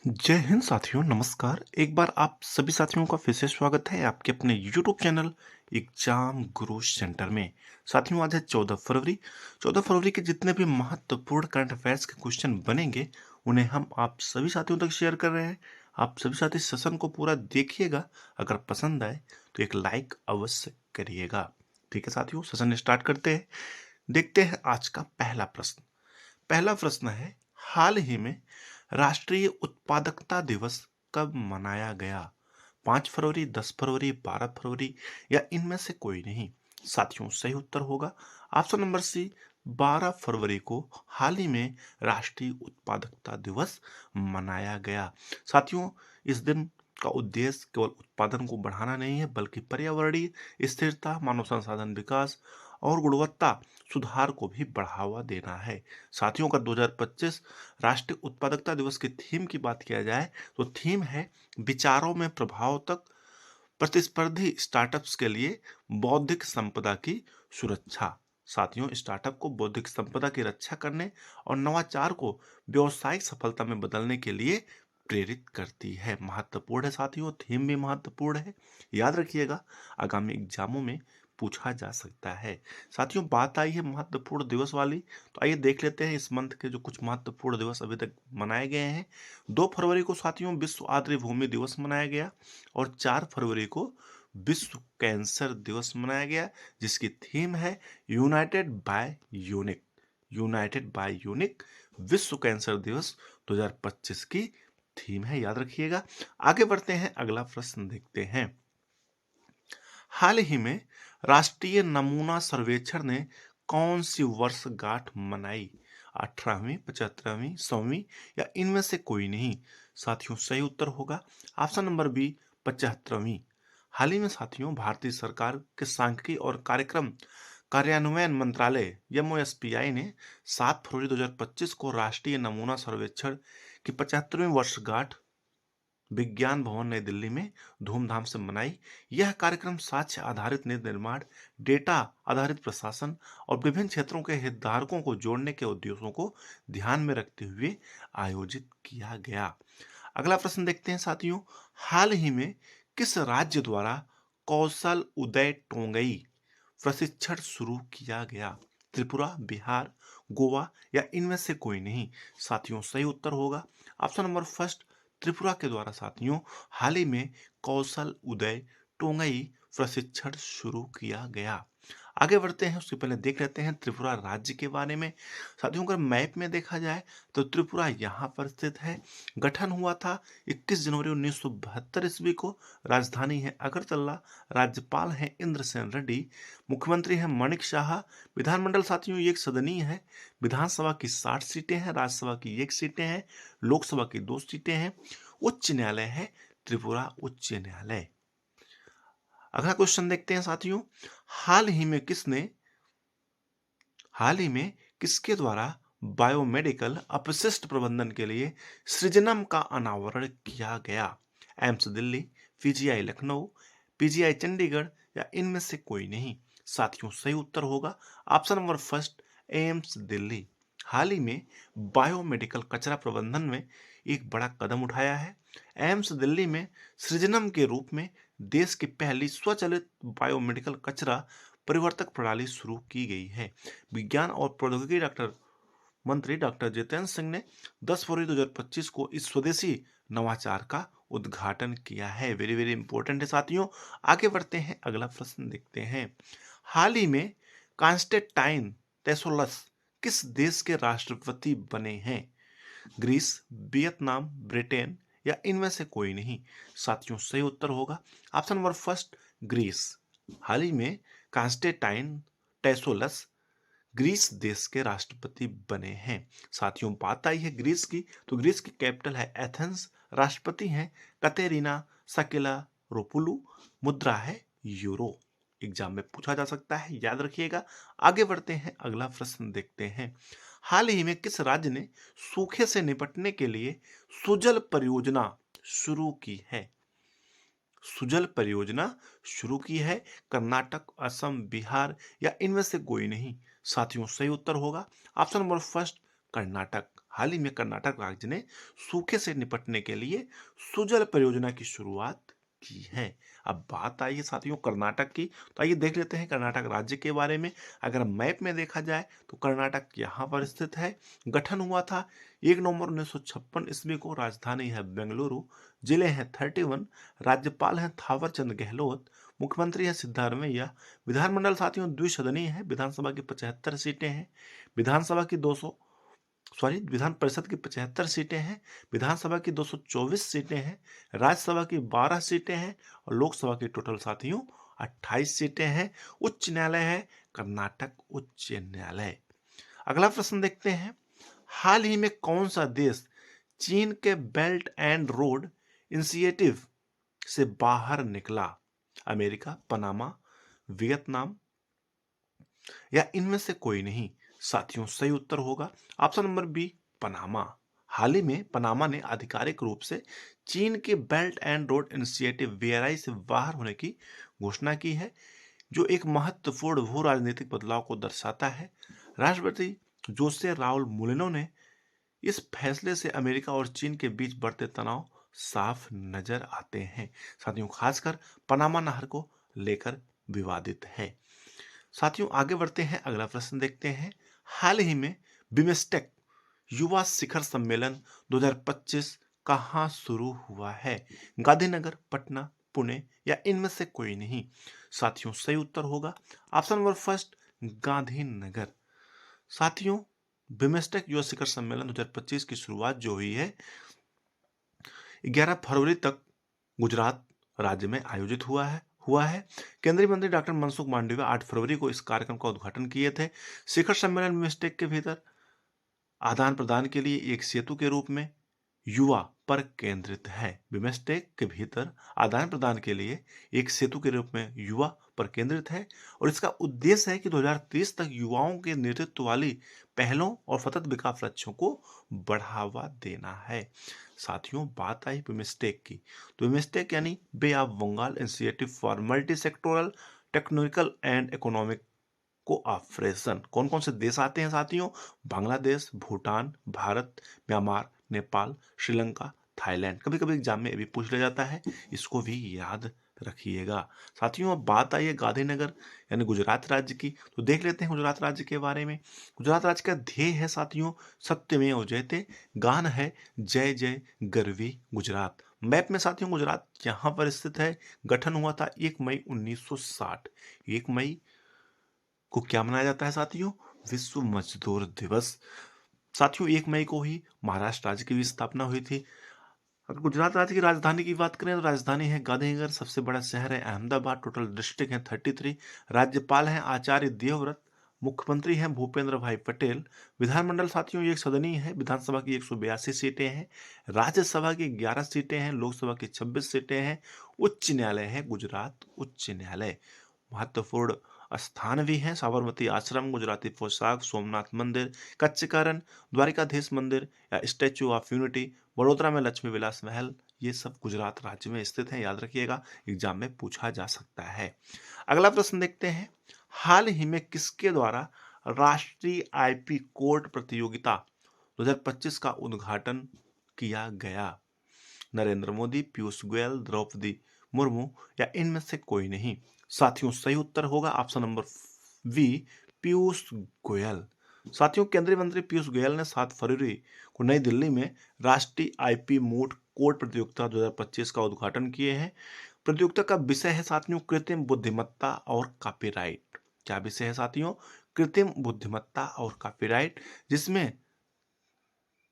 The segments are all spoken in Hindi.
जय हिंद साथियों, नमस्कार। एक बार आप सभी साथियों का फिर से स्वागत है आपके अपने यूट्यूब चैनल एग्जाम गुरु सेंटर में। साथियों, आज है 14 फरवरी। 14 फरवरी के जितने भी महत्वपूर्ण करंट अफेयर्स के क्वेश्चन बनेंगे उन्हें हम आप सभी साथियों तक शेयर कर रहे हैं। आप सभी साथी सेशन को पूरा देखिएगा। अगर पसंद आए तो एक लाइक अवश्य करिएगा। ठीक है साथियों, सेशन स्टार्ट करते हैं। देखते हैं आज का पहला प्रश्न। पहला प्रश्न है, हाल ही में राष्ट्रीय उत्पादकता दिवस कब मनाया गया? 5 फरवरी, 10 फरवरी, 12 फरवरी या इनमें से कोई नहीं? साथियों, सही उत्तर होगा ऑप्शन नंबर सी, 12 फरवरी को हाल ही में राष्ट्रीय उत्पादकता दिवस मनाया गया। साथियों, इस दिन का उद्देश्य केवल उत्पादन को बढ़ाना नहीं है, बल्कि पर्यावरणीय स्थिरता, मानव संसाधन विकास और गुणवत्ता सुधार को भी बढ़ावा देना है। साथियों, अगर 2025 राष्ट्रीय उत्पादकता दिवस की थीम की बात किया जाए तो थीम है विचारों में प्रभाव तक प्रतिस्पर्धी स्टार्टअप्स के लिए बौद्धिक संपदा की सुरक्षा। साथियों, स्टार्टअप को बौद्धिक संपदा की रक्षा करने और नवाचार को व्यवसायिक सफलता में बदलने के लिए प्रेरित करती है। महत्वपूर्ण है साथियों, थीम भी महत्वपूर्ण है। याद रखिएगा, आगामी एग्जामों में पूछा जा सकता है। साथियों, बात आई है महत्वपूर्ण दिवस वाली, तो आइए देख लेते हैं इस मंथ के जो कुछ महत्वपूर्ण दिवस अभी तक मनाए गए हैं। 2 फरवरी को साथियों विश्व आर्द्र भूमि दिवस मनाया गया और 4 फरवरी को विश्व कैंसर दिवस मनाया गया, जिसकी थीम है united by unique. United by unique विश्व कैंसर दिवस 2025 की थीम है, याद रखिएगा। आगे बढ़ते हैं, अगला प्रश्न देखते हैं। हाल ही में राष्ट्रीय नमूना सर्वेक्षण ने कौन सी वर्षगांठ मनाई? 18वीं, 75वीं, 100वीं या इनमें से कोई नहीं? साथियों, सही उत्तर होगा ऑप्शन नंबर बी, 75वीं। हाल ही में साथियों भारतीय सरकार के सांख्यिकी और कार्यक्रम कार्यान्वयन मंत्रालय एमओएसपीआई ने 7 फरवरी 2025 को राष्ट्रीय नमूना सर्वेक्षण की 75वीं वर्षगांठ विज्ञान भवन नई दिल्ली में धूमधाम से मनाई। यह कार्यक्रम साक्ष्य आधारित नीति निर्माण, डेटा आधारित प्रशासन और विभिन्न क्षेत्रों के हितधारकों को जोड़ने के उद्देश्यों को ध्यान में रखते हुए आयोजित किया गया। अगला प्रश्न देखते हैं साथियों। हाल ही में किस राज्य द्वारा कौशल उदय टोंगई प्रशिक्षण शुरू किया गया? त्रिपुरा, बिहार, गोवा या इनमें से कोई नहीं? साथियों, सही उत्तर होगा ऑप्शन नंबर फर्स्ट, त्रिपुरा के द्वारा साथियों हाल ही में कौशल उदय टोंगई प्रशिक्षण शुरू किया गया। आगे बढ़ते हैं, उससे पहले देख लेते हैं त्रिपुरा राज्य के बारे में। साथियों, अगर मैप में देखा जाए तो त्रिपुरा यहाँ पर स्थित है। गठन हुआ था 21 जनवरी 1972 ईस्वी को। राजधानी है अगरतला। राज्यपाल हैं इंद्रसेन रेड्डी। मुख्यमंत्री हैं माणिक शाह। विधानमंडल साथियों एक सदनीय है। विधानसभा की 60 सीटें हैं, राज्यसभा की 1 सीटें हैं, लोकसभा की 2 सीटें हैं। उच्च न्यायालय है त्रिपुरा उच्च न्यायालय। अगला क्वेश्चन देखते हैं साथियों। हाल ही में किसने हाल ही में किसके द्वारा बायोमेडिकल अपशिष्ट प्रबंधन के लिए सृजनम का अनावरण किया गया? एम्स दिल्ली, पीजीआई लखनऊ, पीजीआई चंडीगढ़ या इनमें से कोई नहीं? साथियों, सही उत्तर होगा option number first, AIIMS Delhi. हाल ही में बायोमेडिकल कचरा प्रबंधन में एक बड़ा कदम उठाया है। एम्स दिल्ली में सृजनम के रूप में देश की पहली स्वचालित बायोमेडिकल कचरा परिवर्तक प्रणाली शुरू की गई है। विज्ञान और प्रौद्योगिकी मंत्री डॉक्टर जितेंद्र सिंह ने 10 फरवरी 2025 को इस स्वदेशी नवाचार का उद्घाटन किया है। वेरी वेरी इंपॉर्टेंट है साथियों। आगे बढ़ते हैं, अगला प्रश्न देखते हैं। हाल ही में कॉन्स्टेंटाइन टेसोलस किस देश के राष्ट्रपति बने हैं? ग्रीस, वियतनाम, ब्रिटेन या इनमें से कोई नहीं? साथियों, सही उत्तर होगा ऑप्शन नंबर फर्स्ट, ग्रीस। हाल ही में कॉन्स्टेंटाइन टेसोलस ग्रीस देश के राष्ट्रपति बने हैं। साथियों, बात आई है ग्रीस की, तो ग्रीस की कैपिटल है एथेंस। राष्ट्रपति हैं कतेरिना साकिला रोपुलू। मुद्रा है यूरो। एग्जाम में पूछा जा सकता है, याद रखिएगा। आगे बढ़ते हैं, अगला प्रश्न देखते हैं। हाल ही में किस राज्य ने सूखे से निपटने के लिए सुजल परियोजना शुरू की है? सुजल परियोजना शुरू की है कर्नाटक, असम, बिहार या इनमें से कोई नहीं? साथियों, सही उत्तर होगा ऑप्शन नंबर फर्स्ट, कर्नाटक। हाल ही में कर्नाटक राज्य ने सूखे से निपटने के लिए सुजल परियोजना की शुरुआत की है। अब बात आई है साथियों कर्नाटक की, तो आइए देख लेते हैं कर्नाटक राज्य के बारे में। अगर मैप में देखा जाए तो कर्नाटक यहाँ पर स्थित है। गठन हुआ था 1 नवंबर 1956 ईस्वी को। राजधानी है बेंगलुरु। जिले हैं 31। राज्यपाल हैं थावर चंद गहलोत। मुख्यमंत्री है सिद्धारमैया। विधानमंडल साथियों द्विसदनीय है। विधानसभा की 75 सीटें हैं। विधानसभा की 200 सॉरी विधान परिषद की 75 सीटें हैं। विधानसभा की 224 सीटें हैं। राज्यसभा की 12 सीटें हैं और लोकसभा की टोटल साथियों 28 सीटें हैं। उच्च न्यायालय है कर्नाटक उच्च न्यायालय। अगला प्रश्न देखते हैं। हाल ही में कौन सा देश चीन के बेल्ट एंड रोड इनिशिएटिव से बाहर निकला? अमेरिका, पनामा, वियतनाम या इनमें से कोई नहीं? साथियों सही उत्तर होगा ऑप्शन नंबर बी, पनामा। हाल ही में पनामा ने आधिकारिक रूप से चीन के belt and road initiative BRI से बाहर होने की घोषणा की है, जो एक महत्वपूर्ण भू राजनीतिक बदलाव को दर्शाता है। राष्ट्रपति जोसे राउल मुलिनो ने इस फैसले से अमेरिका और चीन के बीच बढ़ते तनाव साफ नजर आते हैं। साथियों खासकर पनामा नहर को लेकर विवादित है। साथियों आगे बढ़ते हैं, अगला प्रश्न देखते हैं। हाल ही में बिमस्टेक युवा शिखर सम्मेलन 2025 कहाँ शुरू हुआ है? गांधीनगर, पटना, पुणे या इनमें से कोई नहीं? साथियों सही उत्तर होगा ऑप्शन नंबर फर्स्ट, गांधीनगर। साथियों बिमस्टेक युवा शिखर सम्मेलन 2025 की शुरुआत जो हुई है 11 फरवरी तक गुजरात राज्य में आयोजित हुआ है। केंद्रीय मंत्री डॉक्टर मनसुख मांडविया 8 फरवरी को इस कार्यक्रम का उद्घाटन किए थे। शिखर सम्मेलन बिमस्टेक के भीतर आदान प्रदान के लिए एक सेतु के रूप में युवा पर केंद्रित है। बिमस्टेक के भीतर आदान प्रदान के लिए एक सेतु के रूप में युवा पर केंद्रित है और इसका उद्देश्य है कि 2030 तक युवाओं के नेतृत्व वाली पहलों और सतत विकास लक्ष्यों को बढ़ावा देना है। साथियों बात आई बिमस्टेक की, तो बिमस्टेक यानी Bay of Bengal initiative for multi sectoral technological and economic cooperation. कौन कौन से देश आते हैं साथियों? Bangladesh, Bhutan, Bharat, Myanmar, Nepal, Sri Lanka, Thailand. कभी कभी एग्जाम में ये भी पूछ लिया जाता है, इसको भी याद रखिएगा। साथियों अब बात आई है गांधीनगर यानी गुजरात राज्य की, तो देख लेते हैं गुजरात राज्य के बारे में। गुजरात राज्य का ध्येय है साथियों सत्यमेव जयते। गान है जय जय गरवी गुजरात। मैप में साथियों गुजरात यहाँ पर स्थित है। गठन हुआ था 1 मई 1960। 1 मई को क्या मनाया जाता है साथियों? विश्व मजदूर दिवस। साथियों 1 मई को ही महाराष्ट्र राज्य की भी स्थापना हुई थी। अगर गुजरात राज्य की राजधानी की बात करें तो राजधानी है गांधीनगर। सबसे बड़ा शहर है अहमदाबाद। टोटल डिस्ट्रिक्ट है 33। राज्यपाल हैं आचार्य देवव्रत। मुख्यमंत्री हैं भूपेंद्र भाई पटेल। विधानमंडल साथियों एक सदनीय है। विधानसभा की 182 सीटें हैं। राज्यसभा की 11 सीटें हैं। लोकसभा की 26 सीटें हैं। उच्च न्यायालय है गुजरात उच्च न्यायालय। महत्वपूर्ण स्थान भी हैं साबरमती आश्रम, गुजराती पोशाक, सोमनाथ मंदिर, कच्चीकरण, द्वारिकाधीश मंदिर या स्टैच्यू ऑफ यूनिटी, बड़ोदरा में लक्ष्मी विलास महल। ये सब गुजरात राज्य में स्थित हैं, याद रखिएगा, एग्जाम में पूछा जा सकता है। अगला प्रश्न देखते हैं। हाल ही में किसके द्वारा राष्ट्रीय आईपी कोर्ट प्रतियोगिता 2025 का उद्घाटन किया गया? नरेंद्र मोदी, पीयूष गोयल, द्रौपदी मुर्मू या इनमें से कोई नहीं? साथियों सही उत्तर होगा option number B, Piyush Goyal. साथियों केंद्रीय मंत्री पीयूष गोयल ने 7 फरवरी को नई दिल्ली में राष्ट्रीय आईपी मूट कोर्ट प्रतियोगिता 2025 का उद्घाटन किए हैं। प्रतियोगिता का विषय है साथियों कृत्रिम बुद्धिमत्ता और कॉपीराइट। क्या विषय है साथियों? कृत्रिम बुद्धिमत्ता और कॉपीराइट, जिसमें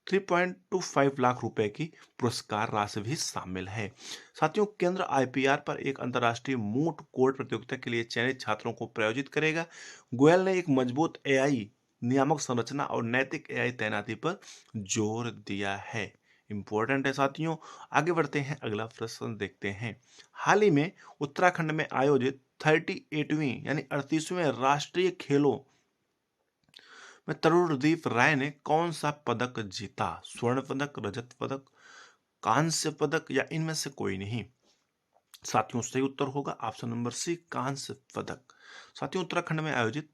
3.25 लाख रुपए की पुरस्कार राशि भी शामिल है। साथियों केंद्र आईपीआर पर एक अंतर्राष्ट्रीय मूट कोर्ट प्रतियोगिता के लिए चयनित छात्रों को प्रायोजित करेगा। गोयल ने एक मजबूत एआई नियामक संरचना और नैतिक एआई तैनाती पर जोर दिया है। इंपॉर्टेंट है साथियों। आगे बढ़ते हैं, अगला प्रश्न देखते हैं। हाल ही में उत्तराखंड में आयोजित 38वीं यानी 38वें राष्ट्रीय खेलों में तरुणदीप राय ने कौन सा पदक जीता? स्वर्ण पदक, रजत पदक, कांस्य पदक या इनमें से कोई नहीं? साथियों सही उत्तर होगा ऑप्शन नंबर सी, कांस्य पदक। साथियों उत्तराखंड में आयोजित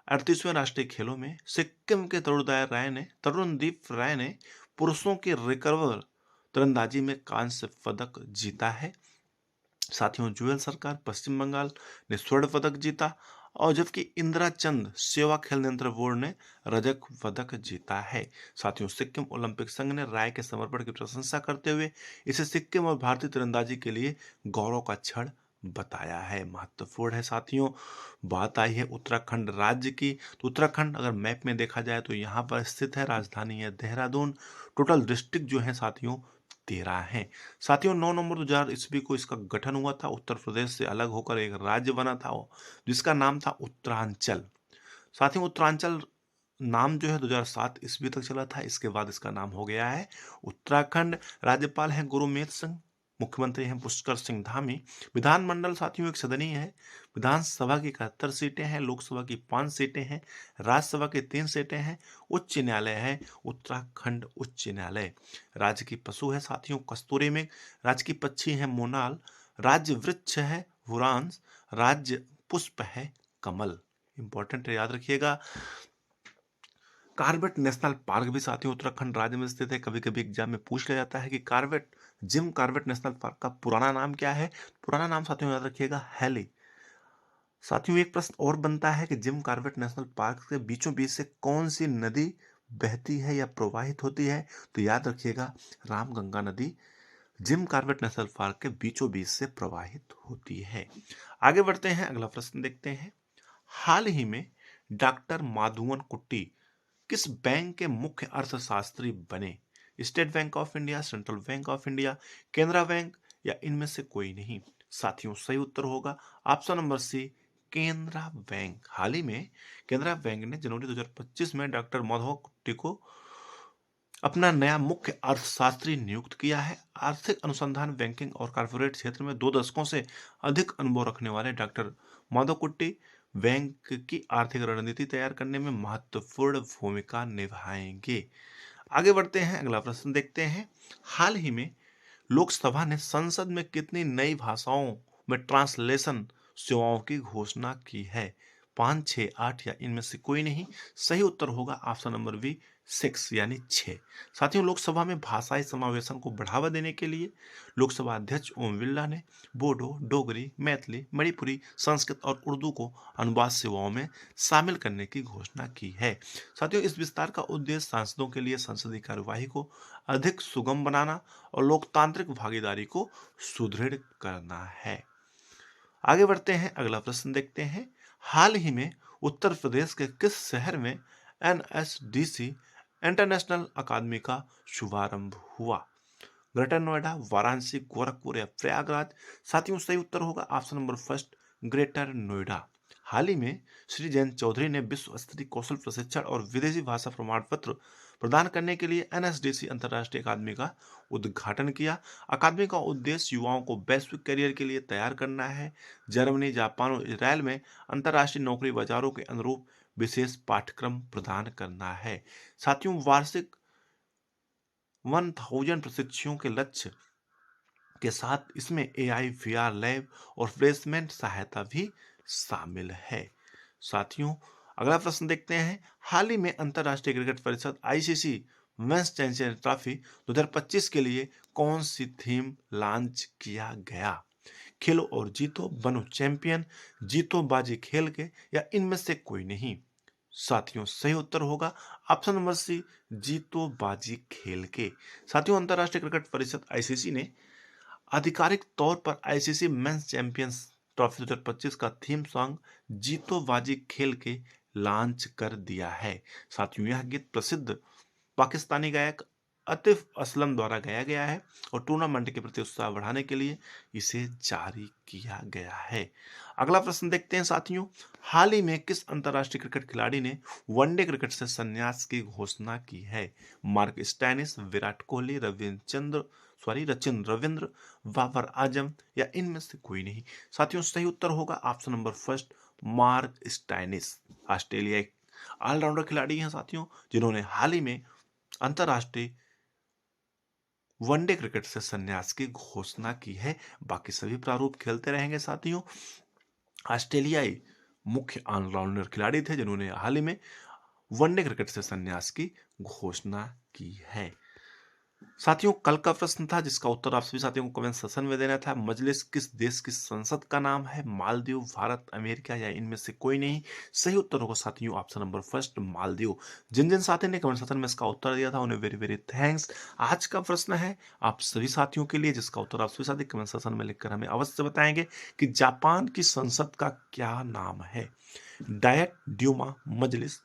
38वें राष्ट्रीय खेलों में सिक्किम के तरुणदीप राय ने पुरुषों की रिकर्व तीरंदाजी में कांस्य पदक जीता है। साथियों, जुएल सरकार पश्चिम बंगाल ने स्वर्ण पदक जीता और जबकि इंदिरा चंद सेवा खेल नियंत्रण बोर्ड ने रजत पदक जीता है। साथियों, सिक्किम ओलंपिक संघ ने राय के समर्पण की प्रशंसा करते हुए इसे सिक्किम और भारतीय तीरंदाजी के लिए गौरव का क्षण बताया है। महत्वपूर्ण है साथियों। बात आई है उत्तराखंड राज्य की, तो उत्तराखंड अगर मैप में देखा जाए तो यहाँ पर स्थित है, राजधानी है देहरादून। टोटल डिस्ट्रिक्ट जो है साथियों 13 हैं। साथियों, 9 नवंबर 2000 ईस्वी को इसका गठन हुआ था। उत्तर प्रदेश से अलग होकर एक राज्य बना था वो, जिसका नाम था उत्तरांचल। साथियों, उत्तरांचल नाम जो है 2007 ईस्वी तक चला था। इसके बाद इसका नाम हो गया है उत्तराखंड। राज्यपाल हैं गुरमीत सिंह, मुख्यमंत्री हैं पुष्कर सिंह धामी। विधानमंडल साथियों एक सदनीय है। विधानसभा की 71 सीटें हैं, लोकसभा की 5 सीटें हैं, राज्यसभा की 3 सीटें हैं। उच्च न्यायालय है उत्तराखंड उच्च न्यायालय। राज्य की पशु है साथियों कस्तूरी मृग। राज्य की पक्षी है मोनाल। राज्य वृक्ष है बुरांस। राज्य पुष्प है कमल। इंपॉर्टेंट है, याद रखिएगा। कार्बेट नेशनल पार्क भी साथियों उत्तराखंड राज्य में स्थित है। कभी कभी एग्जाम में पूछ लिया जाता है कि जिम कार्बेट नेशनल पार्क का पुराना नाम क्या है। पुराना नाम साथियों याद रखिएगा हैली। साथियों, एक प्रश्न और बनता है कि जिम कार्बेट नेशनल पार्क के बीचों बीच से कौन सी नदी बहती है या प्रवाहित होती है, तो याद रखिएगा रामगंगा नदी जिम कार्बेट नेशनल पार्क के बीचों बीच से प्रवाहित होती है। आगे बढ़ते हैं, अगला प्रश्न देखते हैं। हाल ही में डॉक्टर माधुवन कुट्टी किस बैंक के मुख्य अर्थशास्त्री बने? State Bank of India, Central Bank of India, Canara bank या इनमें से कोई नहीं? साथियों, सही उत्तर होगा option number C, Canara bank. हाल ही में केनरा बैंक ने जनवरी 2025 में डॉक्टर माधव कुट्टी को अपना नया मुख्य अर्थशास्त्री नियुक्त किया है। आर्थिक अनुसंधान, बैंकिंग और कॉर्पोरेट क्षेत्र में 2 दशकों से अधिक अनुभव रखने वाले डॉक्टर माधवकुट्टी बैंक की आर्थिक रणनीति तैयार करने में महत्वपूर्ण भूमिका निभाएंगे। आगे बढ़ते हैं, अगला प्रश्न देखते हैं। हाल ही में लोकसभा ने संसद में कितनी नई भाषाओं में ट्रांसलेशन सेवाओं की घोषणा की है? 5, 6, 8 या इनमें से कोई नहीं? सही उत्तर होगा ऑप्शन नंबर बी, 6 यानी 6। साथियों, लोकसभा में भाषाई समावेशन को बढ़ावा देने के लिए लोकसभा अध्यक्ष ओम बिरला ने बोडो, डोगरी, मैथिली, मणिपुरी, संस्कृत और उर्दू को अनुवाद सेवाओं में शामिल करने की घोषणा की है। साथियों, इस विस्तार का उद्देश्य सांसदों के लिए संसदीय कार्यवाही को अधिक सुगम बनाना और लोकतांत्रिक भागीदारी को सुदृढ़ करना है। आगे बढ़ते हैं, अगला प्रश्न देखते हैं। हाल ही में उत्तर प्रदेश के किस शहर में एनएसडीसी इंटरनेशनल अकादमी का शुभारंभ हुआ? ग्रेटर नोएडा, वाराणसी, गोरखपुर या प्रयागराज? साथियों, सही उत्तर होगा option number first, Greater Noida. हाल ही में श्री जयंत चौधरी ने विश्व स्तरीय कौशल प्रशिक्षण और विदेशी भाषा प्रमाण पत्र प्रदान करने के लिए एनएसडीसी अंतर्राष्ट्रीय अकादमी का उद्घाटन किया। अकादमी का उद्देश्य युवाओं को वैश्विक करियर के लिए तैयार करना है। जर्मनी, जापान और इसराइल में अंतर्राष्ट्रीय नौकरी बाजारों के अनुरूप विशेष पाठ्यक्रम प्रदान करना है। साथियों, वार्षिक 1000 प्रशिक्षुओं के लक्ष्य के साथ इसमें एआई, वीआर लैब और प्लेसमेंट सहायता भी शामिल है। साथियों, अगला प्रश्न देखते हैं। हाल ही में अंतर्राष्ट्रीय क्रिकेट परिषद आईसीसी मेंस चैंपियन ट्रॉफी 2025 के लिए कौन सी थीम लॉन्च किया गया? खेलो और जीतो, बनो चैंपियन, जीतो बाजी खेल के या इनमें से कोई नहीं? साथियों, सही उत्तर होगा ऑप्शन नंबर सी, जीतो बाजी खेल के। साथियों, अंतर्राष्ट्रीय क्रिकेट परिषद आईसीसी ने आधिकारिक तौर पर आईसीसी मेंस चैंपियंस ट्रॉफी 2025 का थीम सॉन्ग जीतो बाजी खेल के लॉन्च कर दिया है। साथियों, यह गीत प्रसिद्ध पाकिस्तानी गायक आतिफ असलम द्वारा गाया गया है और टूर्नामेंट के प्रति उत्साह बढ़ाने के लिए इसे जारी किया गया है। अगला प्रश्न देखते हैं साथियों। हाल ही में किस अंतर्राष्ट्रीय क्रिकेट खिलाड़ी ने वनडे क्रिकेट से संन्यास की घोषणा की है? मार्क स्टोइनिस, विराट कोहली, रचिन रविंद्र, बाबर आजम या इनमें से कोई नहीं? साथियों, सही उत्तर होगा option number first, mark Stoinis. Australia एक ऑलराउंडर खिलाड़ी हैं साथियों, जिन्होंने हाल ही में अंतर्राष्ट्रीय वनडे क्रिकेट से संन्यास की घोषणा की है। बाकी सभी प्रारूप खेलते रहेंगे साथियों। ऑस्ट्रेलियाई मुख्य ऑलराउंडर खिलाड़ी थे जिन्होंने हाल ही में वनडे क्रिकेट से संन्यास की घोषणा की है। साथियों, कल का प्रश्न था जिसका उत्तर आप सभी साथियों को कमेंट सेक्शन में देना था। मजलिस किस देश की संसद का नाम है? मालदीव, भारत, अमेरिका या इनमें से कोई नहीं? सही उत्तर होगा साथियों ऑप्शन नंबर फर्स्ट, मालदीव। जिन जिन साथियों ने कमेंट सेक्शन में इसका उत्तर दिया था उन्हें वेरी वेरी थैंक्स। आज का प्रश्न है आप सभी साथियों के लिए जिसका उत्तर आप सभी साथी कमेंट सेक्शन में लिखकर हमें अवश्य बताएंगे कि जापान की संसद का क्या नाम है? डायट, ड्यूमा, मजलिस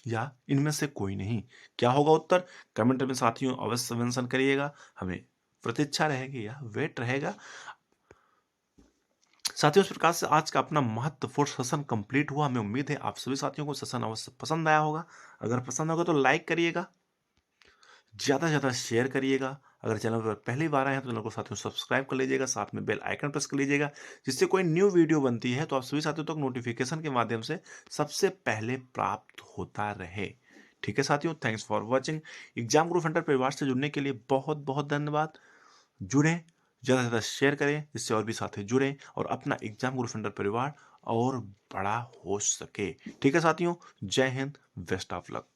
या इनमें से कोई नहीं? क्या होगा उत्तर? कमेंट में साथियों अवश्य मेंशन करिएगा। हमें प्रतीक्षा रहेगी या वेट रहेगा। साथियों, इस प्रकार से आज का अपना महत्वपूर्ण सेशन कंप्लीट हुआ। हमें उम्मीद है आप सभी साथियों को सेशन अवश्य पसंद आया होगा। अगर पसंद होगा तो लाइक करिएगा, ज़्यादा से ज़्यादा शेयर करिएगा। अगर चैनल पर पहली बार आए हैं तो चैनल को साथियों सब्सक्राइब कर लीजिएगा, साथ में बेल आइकन प्रेस कर लीजिएगा, जिससे कोई न्यू वीडियो बनती है तो आप सभी साथियों तक नोटिफिकेशन के माध्यम से सबसे पहले प्राप्त होता रहे। ठीक है साथियों, thanks for watching. Exam group Hunter परिवार से जुड़ने के लिए बहुत बहुत धन्यवाद। जुड़ें, ज़्यादा से ज़्यादा शेयर करें जिससे और भी साथी जुड़ें और अपना एग्जाम ग्रुप हंटर परिवार और बड़ा हो सके। ठीक है साथियों, जय हिंद, बेस्ट ऑफ लक।